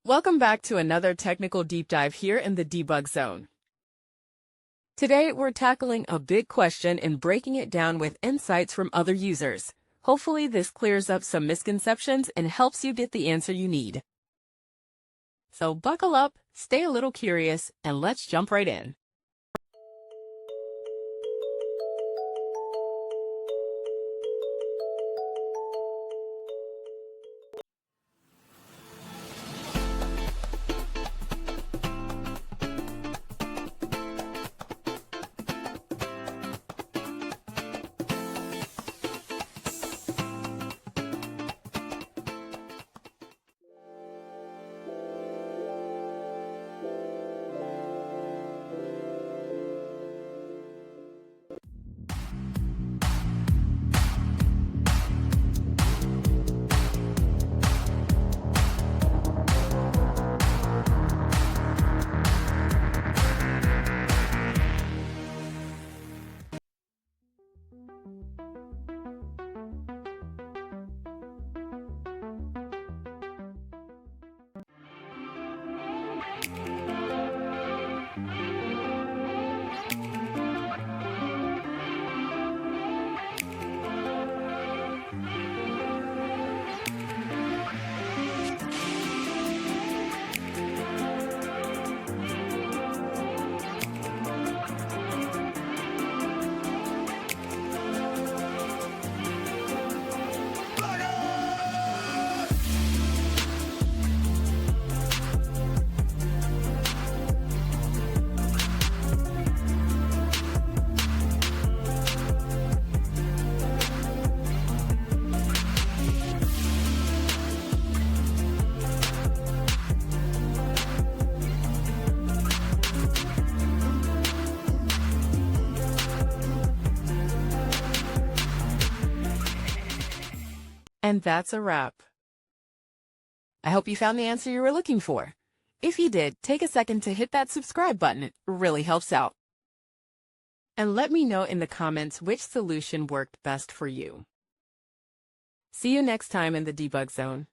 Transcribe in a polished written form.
Welcome back to another technical deep dive here in the debug zone. Today, we're tackling a big question and breaking it down with insights from other users. Hopefully, this clears up some misconceptions and helps you get the answer you need. So buckle up, stay a little curious, and let's jump right in. And that's a wrap. I hope you found the answer you were looking for. If you did, take a second to hit that subscribe button. It really helps out. And let me know in the comments which solution worked best for you. See you next time in the debug zone.